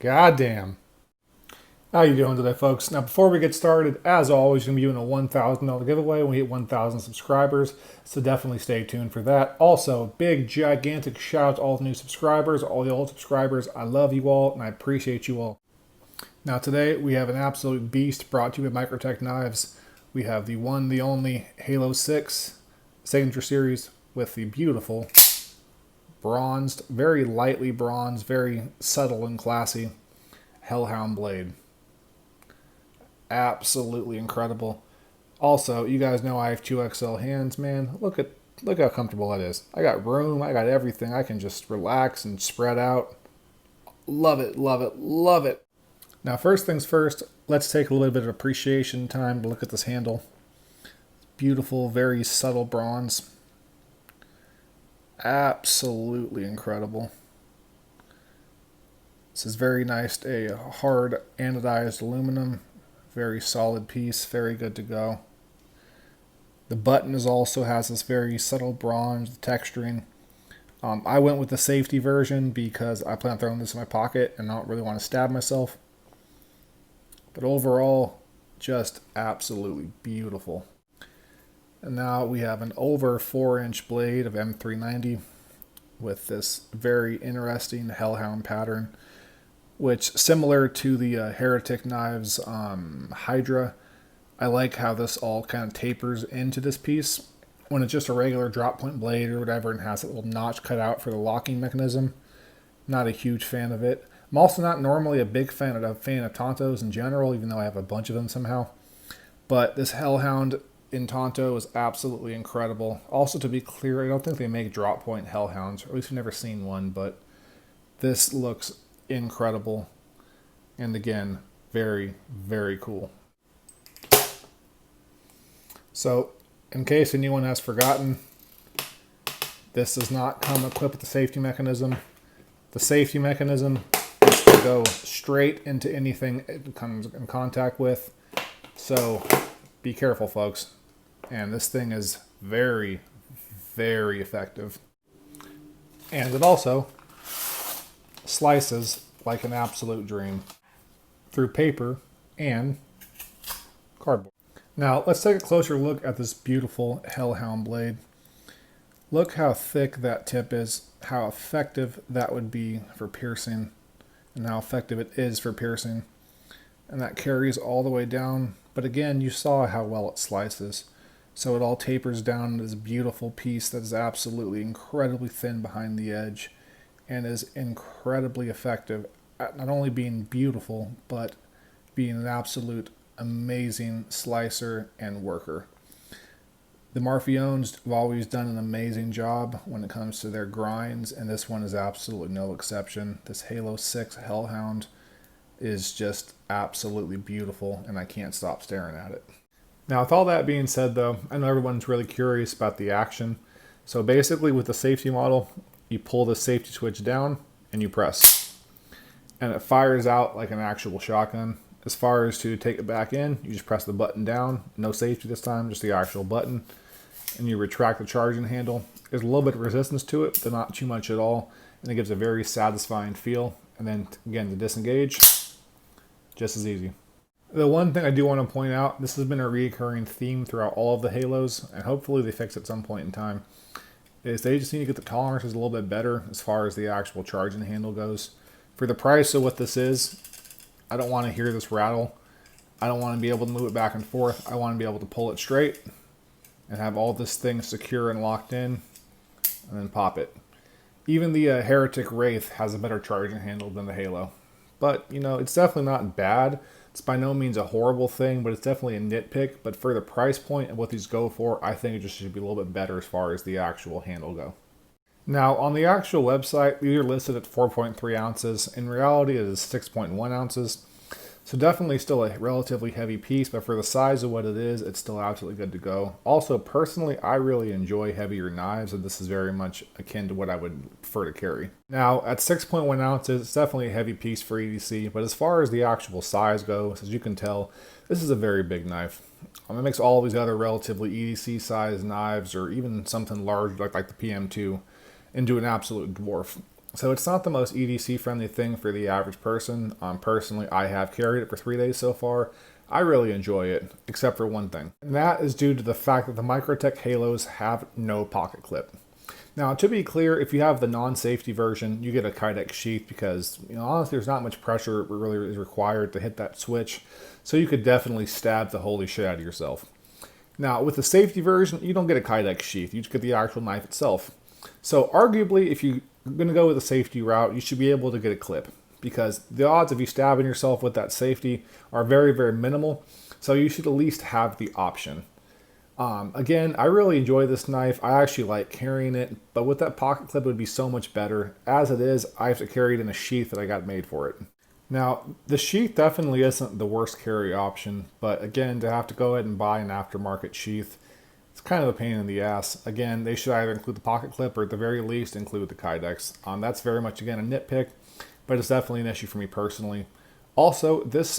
Goddamn. How you doing today, folks? Now, before we get started, as always, we're going to be doing a $1,000 giveaway when we hit 1,000 subscribers, so definitely stay tuned for that. Also, big, gigantic shout out to all the new subscribers, all the old subscribers. I love you all, and I appreciate you all. Now, today, we have an absolute beast brought to you by Microtech Knives. We have the one, the only Halo 6 Signature Series with the beautiful bronzed, very lightly bronzed, very subtle and classy hellhound blade. Absolutely incredible. Also, you guys know I have 2XL hands, man. Look how comfortable that is. I got room, I got everything. I can just relax and spread out. Love it, love it, love it. Now, first things first, let's take a little bit of appreciation time to look at this handle. Beautiful, very subtle bronze. Absolutely incredible. This is very nice, a hard anodized aluminum. Very solid piece, very good to go. The button also has this very subtle bronze texturing. I went with the safety version because I plan on throwing this in my pocket and I don't really want to stab myself. But overall, just absolutely beautiful. And now we have an over 4-inch blade of M390 with this very interesting hellhound pattern, which, similar to the Heretic Knives Hydra, I like how this all kind of tapers into this piece. When it's just a regular drop point blade or whatever and has a little notch cut out for the locking mechanism, not a huge fan of it. I'm also not normally a big fan of Tontos in general, even though I have a bunch of them somehow. But this hellhound in Tonto is absolutely incredible. Also, to be clear, I don't think they make drop point hellhounds, or at least I've never seen one, but this looks incredible, and again, very, very cool. So, in case anyone has forgotten, this does not come equipped with the safety mechanism. The safety mechanism is to go straight into anything it comes in contact with, so be careful, folks. And this thing is very, very effective. And it also slices like an absolute dream through paper and cardboard. Now, let's take a closer look at this beautiful hellhound blade. Look how thick that tip is, how effective that would be for piercing, and how effective it is for piercing. And that carries all the way down. But again, you saw how well it slices. So it all tapers down into this beautiful piece that is absolutely incredibly thin behind the edge and is incredibly effective at not only being beautiful, but being an absolute amazing slicer and worker. The Marfiones have always done an amazing job when it comes to their grinds, and this one is absolutely no exception. This Halo 6 Hellhound is just absolutely beautiful, and I can't stop staring at it. Now, with all that being said, though, I know everyone's really curious about the action. So basically, with the safety model, you pull the safety switch down and you press, and it fires out like an actual shotgun. As far as to take it back in, you just press the button down. No safety this time, just the actual button. And you retract the charging handle. There's a little bit of resistance to it, but not too much at all. And it gives a very satisfying feel. And then, again, to disengage, just as easy. The one thing I do want to point out, this has been a recurring theme throughout all of the Halos, and hopefully they fix it at some point in time, is they just need to get the tolerances a little bit better as far as the actual charging handle goes. For the price of what this is, I don't want to hear this rattle. I don't want to be able to move it back and forth. I want to be able to pull it straight and have all this thing secure and locked in and then pop it. Even the Heretic Wraith has a better charging handle than the Halo. But, you know, it's definitely not bad. It's by no means a horrible thing, but it's definitely a nitpick. But for the price point and what these go for, I think it just should be a little bit better as far as the actual handle go. Now, on the actual website, these are listed at 4.3 ounces. In reality, it is 6.1 ounces. So definitely still a relatively heavy piece, but for the size of what it is, it's still absolutely good to go. Also, personally, I really enjoy heavier knives, and this is very much akin to what I would prefer to carry. Now, at 6.1 ounces, it's definitely a heavy piece for EDC, but as far as the actual size goes, as you can tell, this is a very big knife. It makes all these other relatively EDC size knives, or even something large like the PM2, into an absolute dwarf. So it's not the most EDC friendly thing for the average person. Personally, I have carried it for 3 days so far. I really enjoy it, except for one thing. And that is due to the fact that the Microtech Halos have no pocket clip. Now, to be clear, if you have the non-safety version, you get a Kydex sheath because, honestly, there's not much pressure really is required to hit that switch. So you could definitely stab the holy shit out of yourself. Now, with the safety version, you don't get a Kydex sheath. You just get the actual knife itself. So arguably, if you're going to go with the safety route, you should be able to get a clip, because the odds of you stabbing yourself with that safety are very, very minimal. So you should at least have the option. Again, I really enjoy this knife. I actually like carrying it, but with that pocket clip, it would be so much better. As it is, I have to carry it in a sheath that I got made for it. Now, the sheath definitely isn't the worst carry option, but again, to have to go ahead and buy an aftermarket sheath, it's kind of a pain in the ass. Again, they should either include the pocket clip or at the very least include the Kydex. That's very much, again, a nitpick, but it's definitely an issue for me personally. Also, this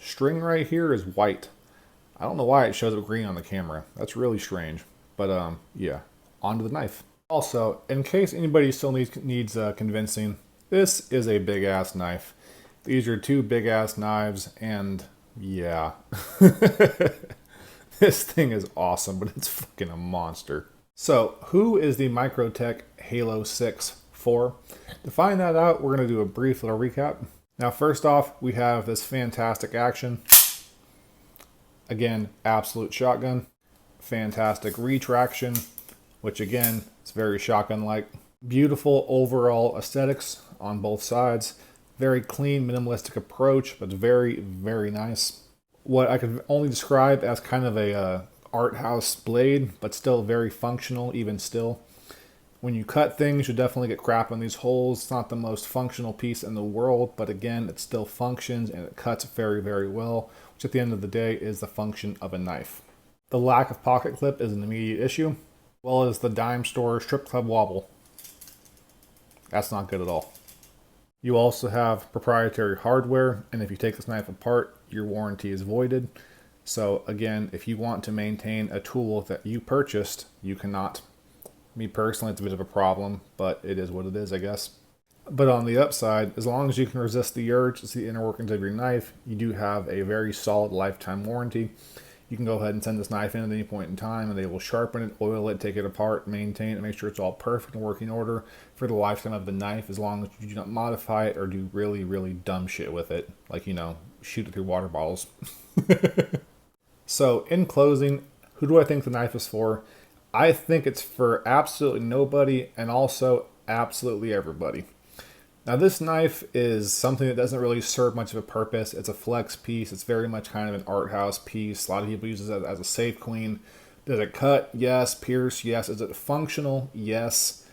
string right here is white. I don't know why it shows up green on the camera. That's really strange. But yeah, onto the knife. Also, in case anybody still needs convincing, this is a big ass knife. These are 2 big ass knives, and yeah. This thing is awesome, but it's fucking a monster. So, who is the Microtech Halo 6 for? To find that out, we're going to do a brief little recap. Now, first off, we have this fantastic action. Again, absolute shotgun. Fantastic retraction, which again, is very shotgun-like. Beautiful overall aesthetics on both sides. Very clean, minimalistic approach, but very, very nice. What I could only describe as kind of a art house blade, but still very functional, even still. When you cut things, you definitely get crap on these holes. It's not the most functional piece in the world, but again, it still functions and it cuts very, very well, which at the end of the day is the function of a knife. The lack of pocket clip is an immediate issue, as well as the dime store strip club wobble. That's not good at all. You also have proprietary hardware, and if you take this knife apart, your warranty is voided. So again, if you want to maintain a tool that you purchased, you cannot. Me personally, it's a bit of a problem, but it is what it is, I guess. But on the upside, as long as you can resist the urge to see the inner workings of your knife, you do have a very solid lifetime warranty. You can go ahead and send this knife in at any point in time, and they will sharpen it, oil it, take it apart, maintain it, make sure it's all perfect and working order for the lifetime of the knife, as long as you do not modify it or do really, really dumb shit with it. Like, shoot it through water bottles. So, in closing, who do I think the knife is for? I think it's for absolutely nobody and also absolutely everybody. Now, this knife is something that doesn't really serve much of a purpose. It's a flex piece. It's very much kind of an art house piece. A lot of people use it as a safe queen. Does it cut? Yes. Pierce? Yes. Is it functional? Yes.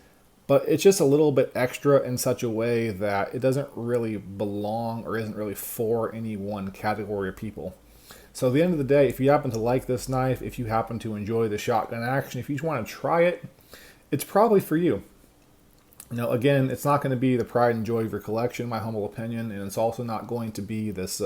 But it's just a little bit extra in such a way that it doesn't really belong or isn't really for any one category of people. So at the end of the day, if you happen to like this knife, if you happen to enjoy the shotgun action, if you just want to try it, it's probably for you. Now, again, it's not going to be the pride and joy of your collection, in my humble opinion, and it's also not going to be this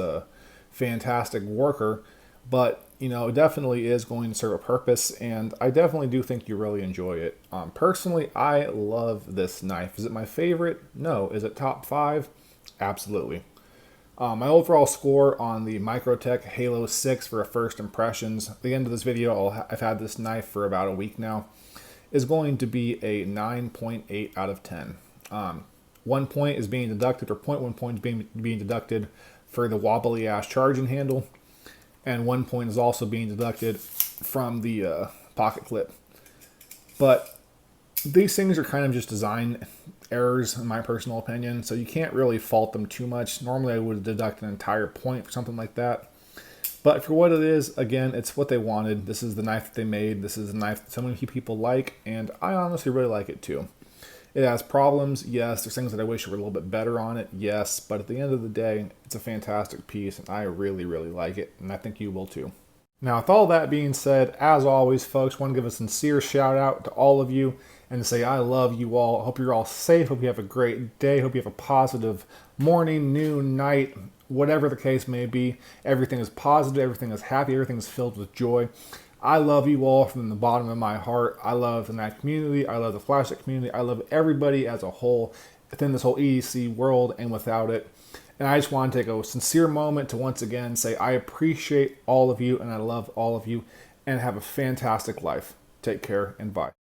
fantastic worker, but, it definitely is going to serve a purpose, and I definitely do think you really enjoy it. Personally, I love this knife. Is it my favorite? No. Is it top 5? Absolutely. My overall score on the Microtech Halo 6 for a first impressions, at the end of this video, I've had this knife for about a week now, is going to be a 9.8 out of 10. 1 point is being deducted, or 0.1 point is being deducted for the wobbly ass charging handle, and 1 point is also being deducted from the pocket clip. But these things are kind of just design errors, in my personal opinion, so you can't really fault them too much. Normally I would deduct an entire point for something like that. But for what it is, again, it's what they wanted. This is the knife that they made. This is the knife that so many people like, and I honestly really like it too. It has problems, yes. There's things that I wish were a little bit better on it, yes. But at the end of the day, it's a fantastic piece, and I really, really like it, and I think you will too. Now, with all that being said, as always, folks, I want to give a sincere shout out to all of you and to say I love you all. I hope you're all safe. Hope you have a great day. Hope you have a positive morning, noon, night, whatever the case may be. Everything is positive. Everything is happy. Everything is filled with joy. I love you all from the bottom of my heart. I love the knife community. I love the flashlight community. I love everybody as a whole. within this whole EDC world and without it. And I just want to take a sincere moment to once again say I appreciate all of you and I love all of you, and have a fantastic life. Take care and bye.